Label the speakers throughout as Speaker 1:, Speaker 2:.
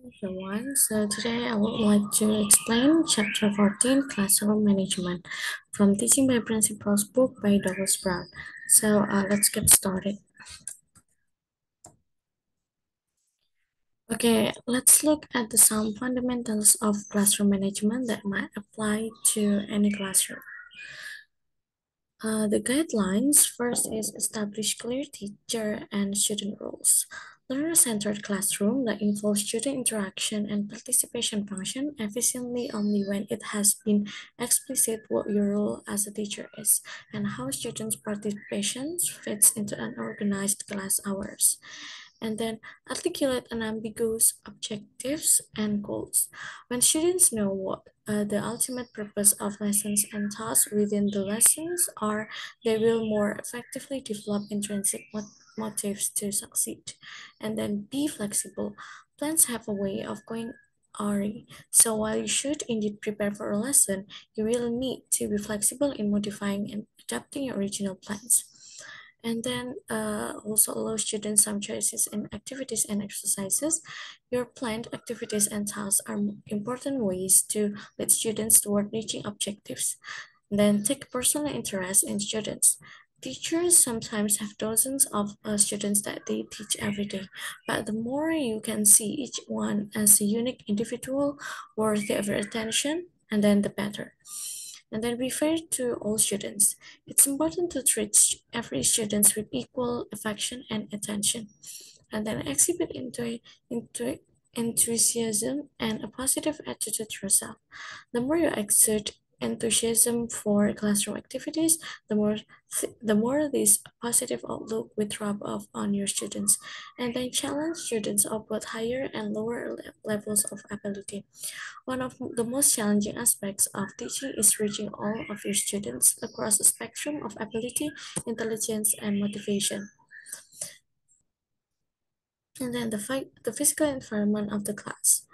Speaker 1: Everyone. So today I would like to explain Chapter 14, Classroom Management, from Teaching by Principles book by Douglas Brown. So let's get started. Okay, let's look at some fundamentals of classroom management that might apply to any classroom. The guidelines first is establish clear teacher and student roles. Learner-centered classroom that involves student interaction and participation function efficiently only when it has been explicit what your role as a teacher is and how students' participation fits into an organized class hours. And then articulate unambiguous objectives and goals. When students know what the ultimate purpose of lessons and tasks within the lessons are, they will more effectively develop intrinsic motives to succeed. And then be flexible. Plans have a way of going awry. So while you should indeed prepare for a lesson, you will need to be flexible in modifying and adapting your original plans. And then also allow students some choices in activities and exercises. Your planned activities and tasks are important ways to lead students toward reaching objectives. Then take personal interest in students. Teachers sometimes have dozens of students that they teach every day, but the more you can see each one as a unique individual worthy of your attention, and then the better. And then be fair to all students. It's important to treat every student with equal affection and attention. And then exhibit into enthusiasm and a positive attitude yourself. The more you exert enthusiasm for classroom activities, the more this positive outlook will rub off on your students, and then challenge students of both higher and lower levels of ability. One of the most challenging aspects of teaching is reaching all of your students across a spectrum of ability, intelligence, and motivation. And then the physical environment of the class.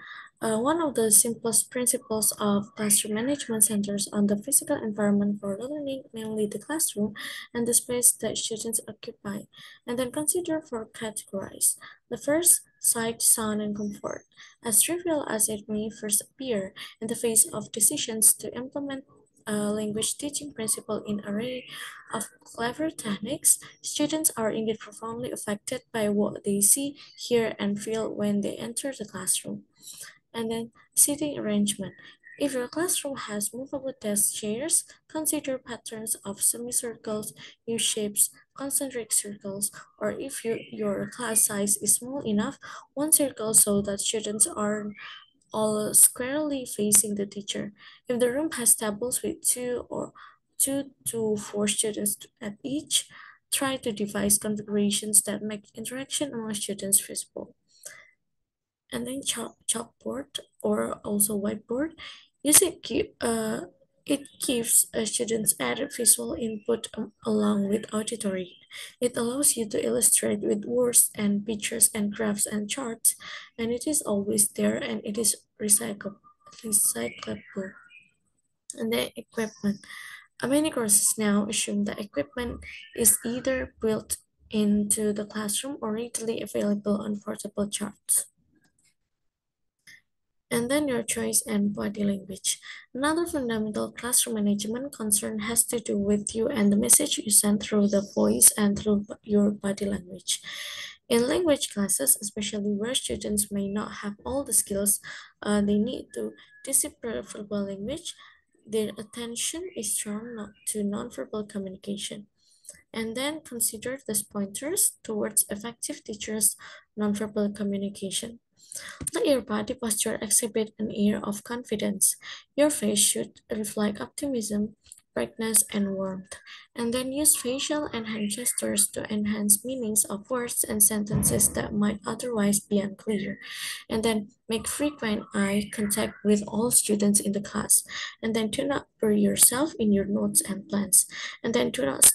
Speaker 1: One of the simplest principles of classroom management centers on the physical environment for learning, namely the classroom and the space that students occupy, and then consider for categorize. The first, sight, sound, and comfort. As trivial as it may first appear in the face of decisions to implement a language teaching principle in array of clever techniques, students are indeed profoundly affected by what they see, hear, and feel when they enter the classroom. And then seating arrangement. If your classroom has movable desk chairs, consider patterns of semicircles, U-shapes, concentric circles, or if your class size is small enough, one circle so that students are all squarely facing the teacher. If the room has tables with two to four students at each, try to devise configurations that make interaction among students visible. And then chalkboard or also whiteboard, use it gives students added visual input along with auditory. It allows you to illustrate with words and pictures and graphs and charts, and it is always there and it is recyclable. And then equipment. Many courses now assume that equipment is either built into the classroom or readily available on portable charts. And then your choice and body language. Another fundamental classroom management concern has to do with you and the message you send through the voice and through your body language. In language classes, especially where students may not have all the skills they need to decipher verbal language, their attention is drawn to nonverbal communication. And then consider these pointers towards effective teachers' nonverbal communication. Let your body posture exhibit an air of confidence. Your face should reflect optimism, brightness, and warmth. And then use facial and hand gestures to enhance meanings of words and sentences that might otherwise be unclear. And then make frequent eye contact with all students in the class. And then do not bury yourself in your notes and plans. And then do not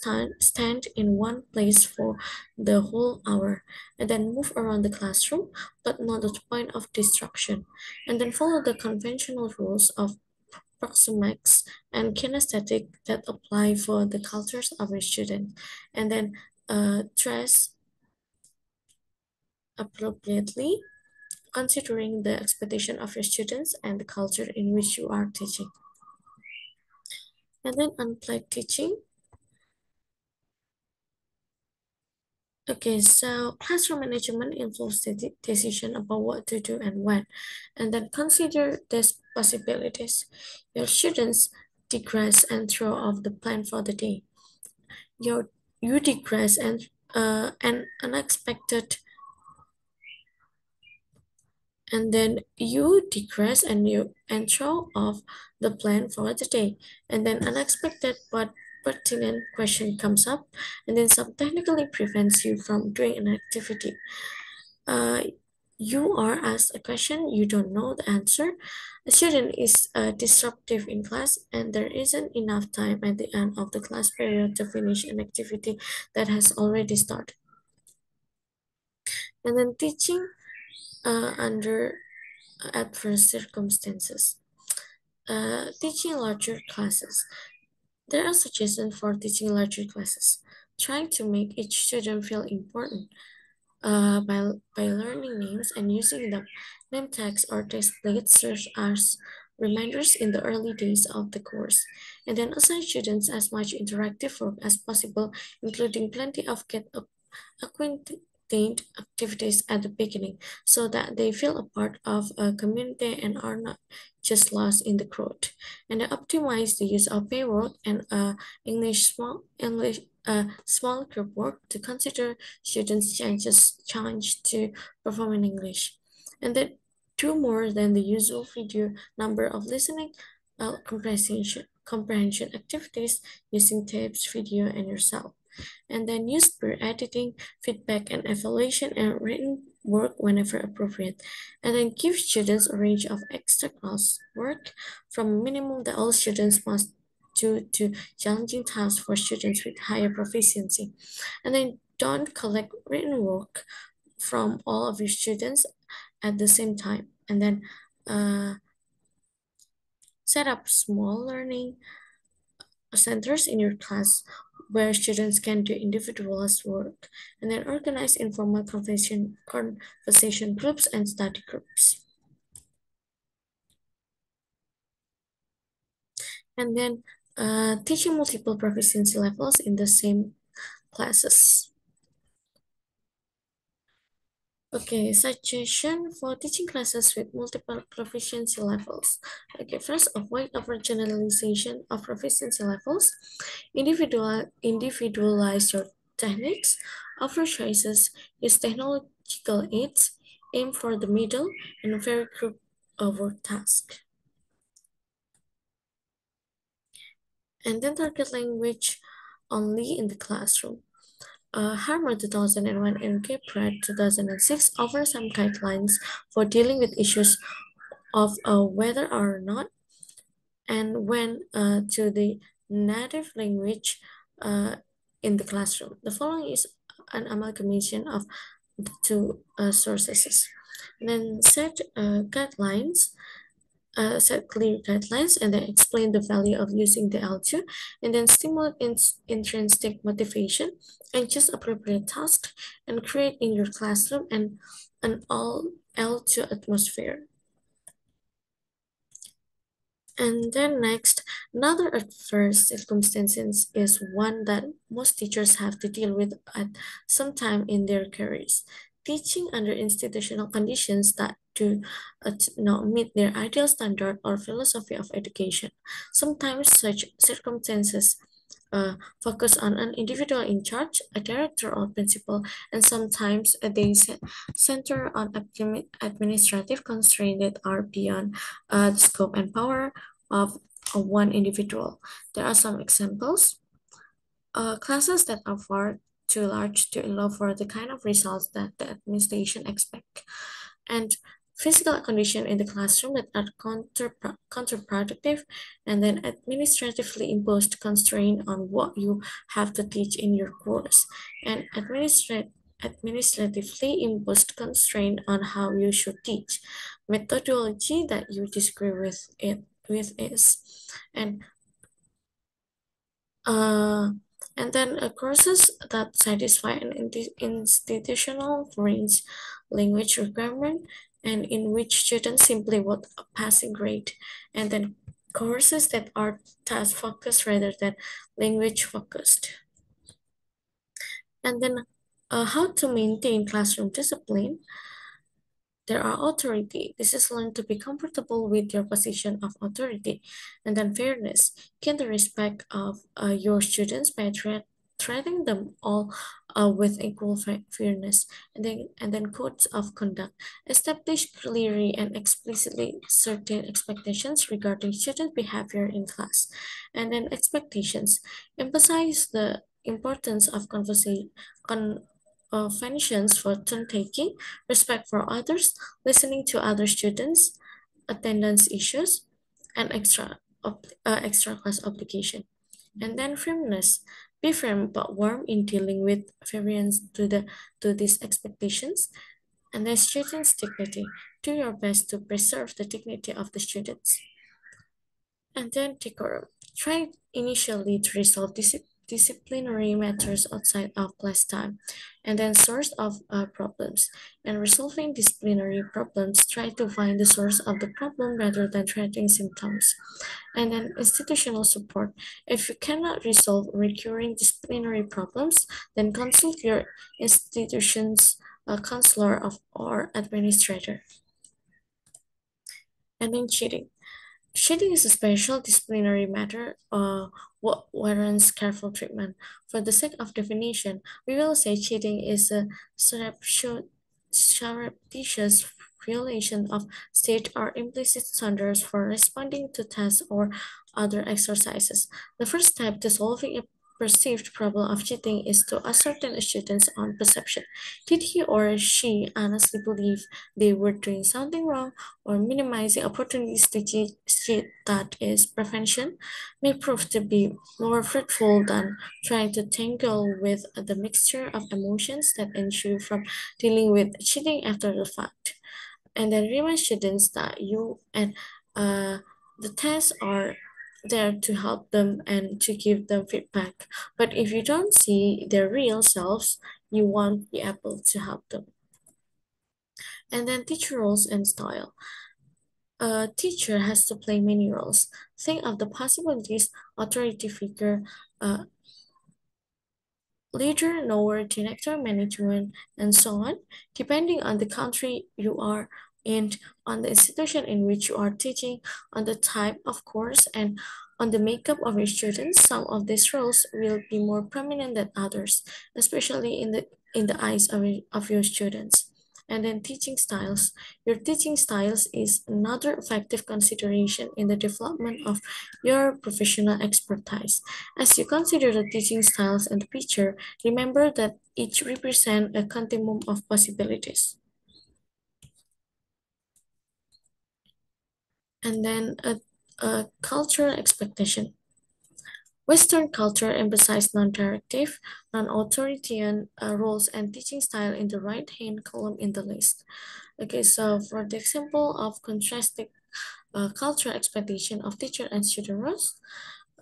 Speaker 1: stand in one place for the whole hour. And then move around the classroom but not at the point of destruction, and then follow the conventional rules of proxemics and kinesthetic that apply for the cultures of a student, and then dress appropriately, considering the expectation of your students and the culture in which you are teaching. And then unplugged teaching. Okay, so classroom management influences the decision about what to do and when. And then consider these possibilities. Your students digress and throw off the plan for the day. Your you digress and an unexpected and then you digress and you and throw off the plan for the day, and then unexpected but pertinent question comes up, and then some technically prevents you from doing an activity. uh, you are asked a question, you don't know the answer. A student is disruptive in class, and there isn't enough time at the end of the class period to finish an activity that has already started. And then teaching under adverse circumstances. Teaching larger classes. There are suggestions for teaching larger classes. Trying to make each student feel important by learning names and using them. Name tags or text plates serve as reminders in the early days of the course. And then assign students as much interactive work as possible, including plenty of acquainted activities at the beginning so that they feel a part of a community and are not just lost in the crowd. And optimize the use of paperwork and small group work to consider students' chance to perform in English. And then do more than the usual video number of listening comprehension activities using tapes, video, and yourself, and then use peer editing, feedback and evaluation and written work whenever appropriate, and then give students a range of extra class work from minimum that all students must do to challenging tasks for students with higher proficiency, and then don't collect written work from all of your students at the same time, and then uh, set up small learning centers in your class where students can do individualized work, and then organize informal conversation groups and study groups. And then teaching multiple proficiency levels in the same classes. Okay, suggestion for teaching classes with multiple proficiency levels. Okay, first, avoid overgeneralization of proficiency levels. Individualize your techniques, offer choices, use technological aids, aim for the middle, and very group work task. And then target language only in the classroom. Harvard 2001 and Pratt 2006 offer some guidelines for dealing with issues of whether or not and when to the native language uh, in the classroom. The following is an amalgamation of the two sources. And then set clear guidelines, and then explain the value of using the L2, and then stimulate intrinsic motivation, and choose appropriate tasks, and create in your classroom an all L2 atmosphere. And then next, another adverse circumstances is one that most teachers have to deal with at some time in their careers. Teaching under institutional conditions that do not meet their ideal standard or philosophy of education. Sometimes such circumstances focus on an individual in charge, a director or principal, and sometimes they center on administrative constraints that are beyond the scope and power of one individual. There are some examples. Classes that are far too large to allow for the kind of results that the administration expect, and physical condition in the classroom that are counterproductive, and then administratively imposed constraint on what you have to teach in your course, and administratively imposed constraint on how you should teach. Methodology that you disagree with is, and uh, courses that satisfy an institutional range language requirement, and in which students simply want a passing grade, and then courses that are task focused rather than language focused. And then how to maintain classroom discipline. There are authority. This is learn to be comfortable with your position of authority. And then fairness. Gain the respect of your students by treating them all with equal fairness. And then codes of conduct. Establish clearly and explicitly certain expectations regarding student behavior in class. And then expectations. Emphasize the importance of functions for turn taking, respect for others, listening to other students, attendance issues, and extra class obligation. And then firmness. Be firm but warm in dealing with variance to these expectations. And then students' dignity. Do your best to preserve the dignity of the students. And then decorum. Try initially to resolve disciplinary matters outside of class time, and then source of problems. And resolving disciplinary problems, try to find the source of the problem rather than treating symptoms. And then institutional support. If you cannot resolve recurring disciplinary problems, then consult your institution's counselor or administrator. And then cheating. Cheating is a special disciplinary matter what warrants careful treatment. For the sake of definition, we will say cheating is a surreptitious violation of state or implicit standards for responding to tests or other exercises. The first step to solving a perceived problem of cheating is to ascertain a student's own perception. Did he or she honestly believe they were doing something wrong, or minimizing opportunities to cheat? That is, prevention may prove to be more fruitful than trying to tangle with the mixture of emotions that ensue from dealing with cheating after the fact. And then remind students that you and uh, the tests are there to help them and to give them feedback. But if you don't see their real selves, you won't be able to help them. And then teacher roles and style. A teacher has to play many roles. Think of the possibilities: authority figure, uh, leader, knower, director, management, and so on, depending on the country you are in, on the institution in which you are teaching, on the type of course, and on the makeup of your students. Some of these roles will be more prominent than others, especially in the eyes of your students. And then teaching styles. Your teaching styles is another effective consideration in the development of your professional expertise. As you consider the teaching styles in the picture, remember that each represent a continuum of possibilities. And then a cultural expectation. Western culture emphasizes non-directive, non-authoritarian roles and teaching style in the right-hand column in the list. Okay, so for the example of contrasting cultural expectation of teacher and student roles,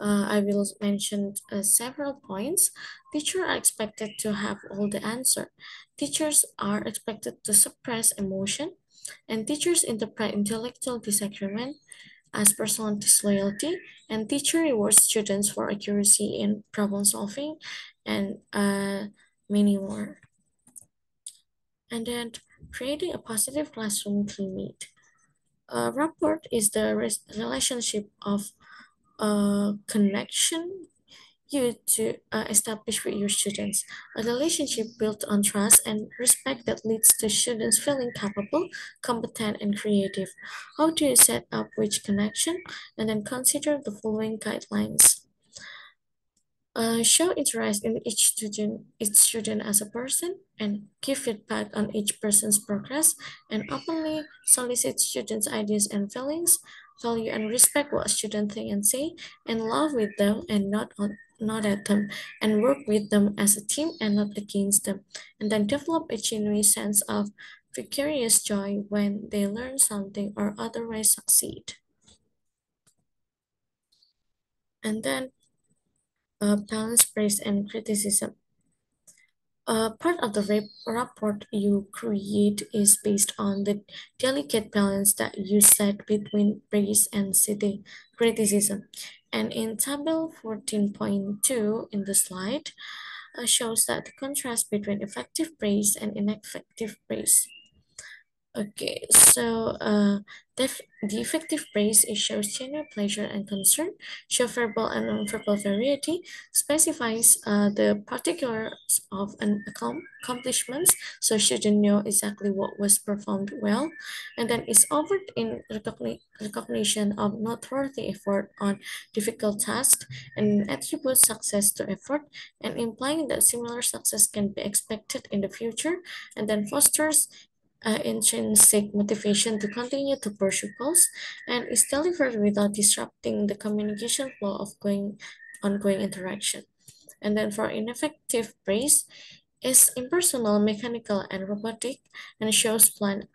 Speaker 1: I will mention several points. Teachers are expected to have all the answer. Teachers are expected to suppress emotion, and teachers interpret intellectual disagreement as personal disloyalty, and teacher rewards students for accuracy in problem solving, and many more. And then creating a positive classroom climate. Rapport is the relationship of connection you to establish with your students. A relationship built on trust and respect that leads to students feeling capable, competent, and creative. How do you set up which connection? And then consider the following guidelines. Show interest in each student as a person, and give feedback on each person's progress, and openly solicit students' ideas and feelings. Value and respect what students think and say, and laugh with them and not at them, and work with them as a team and not against them. And then develop a genuine sense of vicarious joy when they learn something or otherwise succeed. And then balance praise and criticism. Part of the rapport you create is based on the delicate balance that you set between praise and criticism. And in table 14.2 in the slide, shows that the contrast between effective praise and ineffective praise. Okay, so the effective praise it shows genuine pleasure and concern, show verbal and nonverbal variety, specifies the particulars of an accomplishments, so students know exactly what was performed well, and then is overt in recognition of noteworthy effort on difficult tasks, and attributes success to effort, and implying that similar success can be expected in the future, and then fosters intrinsic motivation to continue to pursue goals and is delivered without disrupting the communication flow of ongoing interaction. And then for ineffective praise is impersonal, mechanical, and robotic and shows plan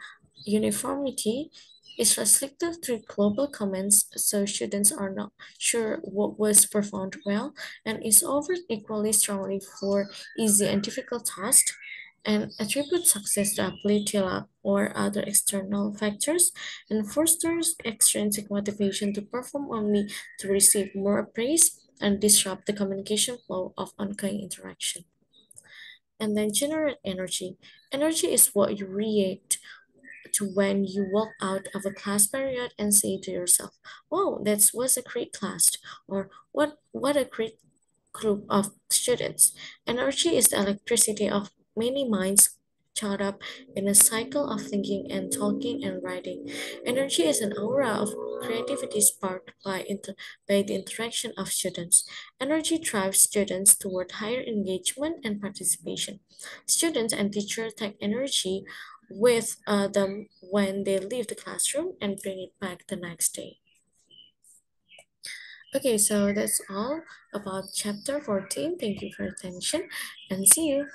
Speaker 1: uniformity is restricted to global comments, so students are not sure what was performed well, and is offered equally strongly for easy and difficult tasks, and attribute success to ability, luck, or other external factors, and fosters extrinsic motivation to perform only to receive more praise and disrupt the communication flow of ongoing interaction. And then generate energy. Energy is what you react to when you walk out of a class period and say to yourself, "Wow, that was a great class," or "What a great group of students." Energy is the electricity of many minds caught up in a cycle of thinking and talking and writing. Energy is an aura of creativity sparked by the interaction of students. Energy drives students toward higher engagement and participation. Students and teachers take energy with them when they leave the classroom and bring it back the next day. Okay, so that's all about chapter 14. Thank you for your attention and see you.